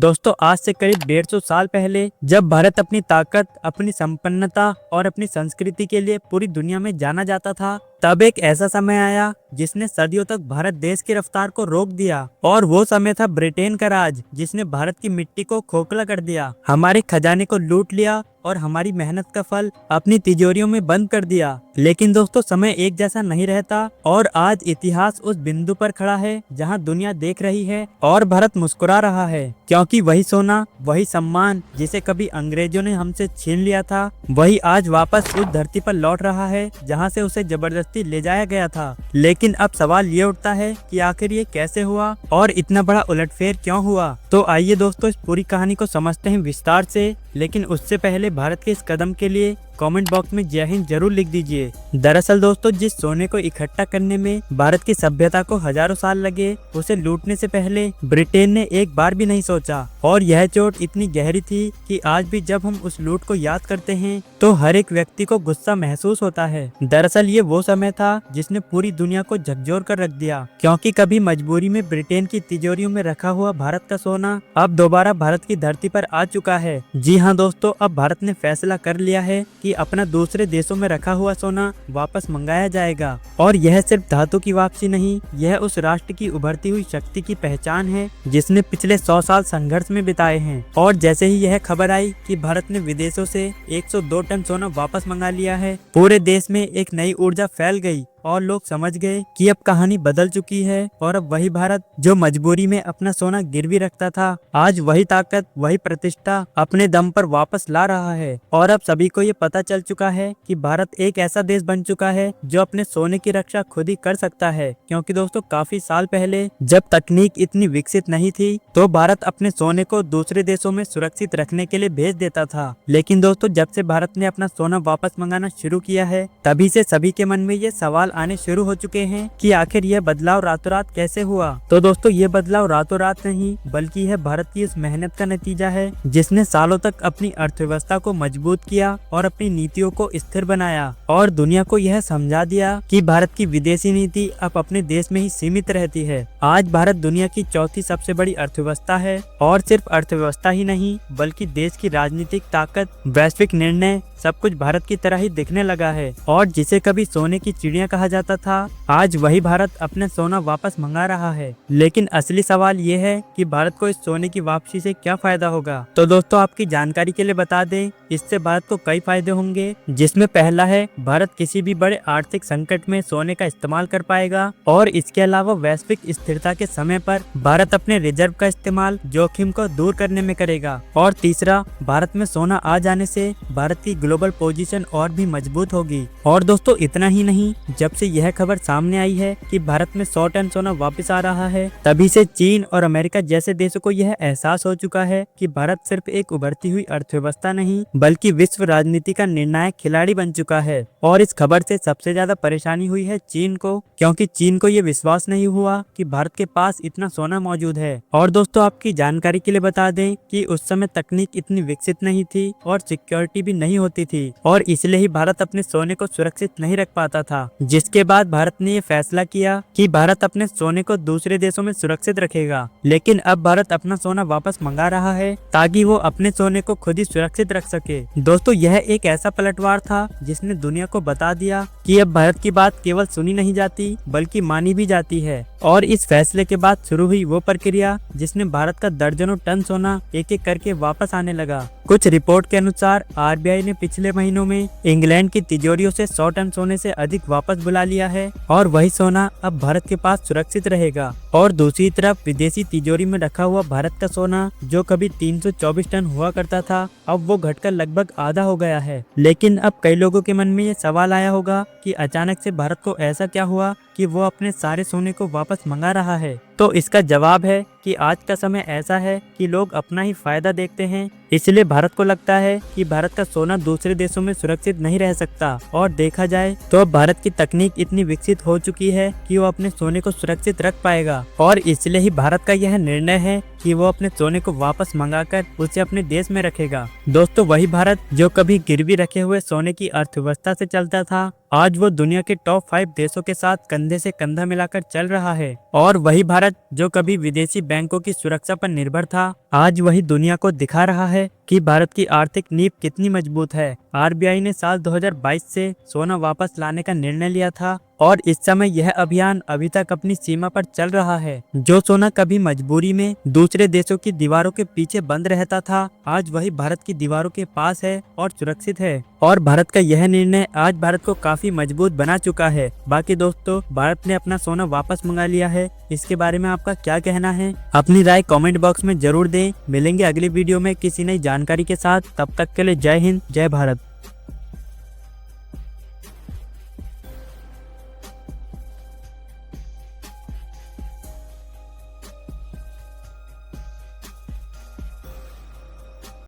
दोस्तों आज से करीब 150 साल पहले जब भारत अपनी ताकत, अपनी संपन्नता और अपनी संस्कृति के लिए पूरी दुनिया में जाना जाता था, तब एक ऐसा समय आया जिसने सदियों तक भारत देश की रफ्तार को रोक दिया। और वो समय था ब्रिटेन का राज, जिसने भारत की मिट्टी को खोखला कर दिया, हमारे खजाने को लूट लिया और हमारी मेहनत का फल अपनी तिजोरियों में बंद कर दिया। लेकिन दोस्तों समय एक जैसा नहीं रहता और आज इतिहास उस बिंदु पर खड़ा है जहां दुनिया देख रही है और भारत मुस्कुरा रहा है, क्योंकि वही सोना, वही सम्मान जिसे कभी अंग्रेजों ने हमसे छीन लिया था, वही आज वापस उस धरती पर लौट रहा है जहां से उसे जबरदस्ती ले जाया गया था। लेकिन अब सवाल ये उठता है कि आखिर ये कैसे हुआ और इतना बड़ा उलटफेर क्यों हुआ। तो आइए दोस्तों इस पूरी कहानी को समझते हैं विस्तार से। लेकिन उससे पहले भारत के इस कदम के लिए कमेंट बॉक्स में जय हिंद जरूर लिख दीजिए। दरअसल दोस्तों जिस सोने को इकट्ठा करने में भारत की सभ्यता को हजारों साल लगे, उसे लूटने से पहले ब्रिटेन ने एक बार भी नहीं सोचा। और यह चोट इतनी गहरी थी कि आज भी जब हम उस लूट को याद करते हैं तो हर एक व्यक्ति को गुस्सा महसूस होता है। दरअसल ये वो समय था जिसने पूरी दुनिया को झकझोर कर रख दिया, क्योंकि कभी मजबूरी में ब्रिटेन की तिजोरियों में रखा हुआ भारत का सोना अब दोबारा भारत की धरती पर आ चुका है। जी हाँ दोस्तों, अब भारत ने फैसला कर लिया है कि अपना दूसरे देशों में रखा हुआ सोना वापस मंगाया जाएगा। और यह सिर्फ धातु की वापसी नहीं, यह उस राष्ट्र की उभरती हुई शक्ति की पहचान है जिसने पिछले 100 साल संघर्ष में बिताए हैं। और जैसे ही यह खबर आई कि भारत ने विदेशों से 102 टन सोना वापस मंगा लिया है, पूरे देश में एक नई ऊर्जा फैल गई और लोग समझ गए कि अब कहानी बदल चुकी है। और अब वही भारत जो मजबूरी में अपना सोना गिरवी रखता था, आज वही ताकत, वही प्रतिष्ठा अपने दम पर वापस ला रहा है। और अब सभी को ये पता चल चुका है कि भारत एक ऐसा देश बन चुका है जो अपने सोने की रक्षा खुद ही कर सकता है। क्योंकि दोस्तों काफी साल पहले जब तकनीक इतनी विकसित नहीं थी तो भारत अपने सोने को दूसरे देशों में सुरक्षित रखने के लिए भेज देता था। लेकिन दोस्तों जब से भारत ने अपना सोना वापस मंगाना शुरू किया है, तभी से सभी के मन में ये सवाल आने शुरू हो चुके हैं कि आखिर यह बदलाव रातों रात कैसे हुआ। तो दोस्तों ये बदलाव रातों रात नहीं, बल्कि यह भारत की उस मेहनत का नतीजा है जिसने सालों तक अपनी अर्थव्यवस्था को मजबूत किया और अपनी नीतियों को स्थिर बनाया और दुनिया को यह समझा दिया कि भारत की विदेशी नीति अब अपने देश में ही सीमित रहती है। आज भारत दुनिया की चौथी सबसे बड़ी अर्थव्यवस्था है और सिर्फ अर्थव्यवस्था ही नहीं, बल्कि देश की राजनीतिक ताकत, वैश्विक निर्णय सब कुछ भारत की तरह ही दिखने लगा है। और जिसे कभी सोने की चिड़िया कहा जाता था, आज वही भारत अपना सोना वापस मंगा रहा है। लेकिन असली सवाल ये है कि भारत को इस सोने की वापसी से क्या फायदा होगा। तो दोस्तों आपकी जानकारी के लिए बता दें, इससे भारत को कई फायदे होंगे, जिसमें पहला है भारत किसी भी बड़े आर्थिक संकट में सोने का इस्तेमाल कर पाएगा। और इसके अलावा वैश्विक स्थिरता के समय पर भारत अपने रिजर्व का इस्तेमाल जोखिम को दूर करने में करेगा। और तीसरा, भारत में सोना आ जाने से भारत की ग्लोबल पोजीशन और भी मजबूत होगी। और दोस्तों इतना ही नहीं, जब से यह खबर सामने आई है कि भारत में 100 टन सोना वापस आ रहा है, तभी से चीन और अमेरिका जैसे देशों को यह एहसास हो चुका है कि भारत सिर्फ एक उभरती हुई अर्थव्यवस्था नहीं, बल्कि विश्व राजनीति का निर्णायक खिलाड़ी बन चुका है। और इस खबर से सबसे ज्यादा परेशानी हुई है चीन को, क्योंकि चीन को ये विश्वास नहीं हुआ कि भारत के पास इतना सोना मौजूद है। और दोस्तों आपकी जानकारी के लिए बता दें कि उस समय तकनीक इतनी विकसित नहीं थी और सिक्योरिटी भी नहीं होती थी, और इसलिए ही भारत अपने सोने को सुरक्षित नहीं रख पाता था। जिसके बाद भारत ने ये फैसला किया कि भारत अपने सोने को दूसरे देशों में सुरक्षित रखेगा। लेकिन अब भारत अपना सोना वापस मंगा रहा है ताकि वो अपने सोने को खुद ही सुरक्षित रख सके। दोस्तों यह एक ऐसा पलटवार था जिसने दुनिया को बता दिया कि अब भारत की बात केवल सुनी नहीं जाती, बल्कि मानी भी जाती है। और इस फैसले के बाद शुरू हुई वो प्रक्रिया जिसने भारत का दर्जनों टन सोना एक एक करके वापस आने लगा। कुछ रिपोर्ट के अनुसार आरबीआई ने पिछले महीनों में इंग्लैंड की तिजोरियों से 100 टन सोने से अधिक वापस बुला लिया है और वही सोना अब भारत के पास सुरक्षित रहेगा। और दूसरी तरफ विदेशी तिजोरी में रखा हुआ भारत का सोना जो कभी 324 टन हुआ करता था, अब वो घटकर लगभग आधा हो गया है। लेकिन अब कई लोगों के मन में ये सवाल आया होगा कि अचानक से भारत को ऐसा क्या हुआ कि वो अपने सारे सोने को वापस मंगा रहा है। तो इसका जवाब है कि आज का समय ऐसा है कि लोग अपना ही फायदा देखते हैं, इसलिए भारत को लगता है कि भारत का सोना दूसरे देशों में सुरक्षित नहीं रह सकता। और देखा जाए तो अब भारत की तकनीक इतनी विकसित हो चुकी है कि वो अपने सोने को सुरक्षित रख पाएगा। और इसलिए ही भारत का यह निर्णय है कि वो अपने सोने को वापस मंगाकर उसे अपने देश में रखेगा। दोस्तों, वही भारत जो कभी गिरवी रखे हुए सोने की अर्थव्यवस्था से चलता था, आज वो दुनिया के टॉप 5 देशों के साथ कंधे से कंधा मिलाकर चल रहा है। और वही भारत जो कभी विदेशी बैंकों की सुरक्षा पर निर्भर था, आज वही दुनिया को दिखा रहा है कि भारत की आर्थिक नींव कितनी मजबूत है। आरबीआई ने साल 2022 से सोना वापस लाने का निर्णय लिया था और इस समय यह अभियान अभी तक अपनी सीमा पर चल रहा है। जो सोना कभी मजबूरी में दूसरे देशों की दीवारों के पीछे बंद रहता था, आज वही भारत की दीवारों के पास है और सुरक्षित है। और भारत का यह निर्णय आज भारत को काफी मजबूत बना चुका है। बाकी दोस्तों, भारत ने अपना सोना वापस मंगा लिया है, इसके बारे में आपका क्या कहना है? अपनी राय कमेंट बॉक्स में जरूर दें। मिलेंगे अगली वीडियो में किसी नई जानकारी के साथ। तब तक के लिए जय हिंद, जय भारत।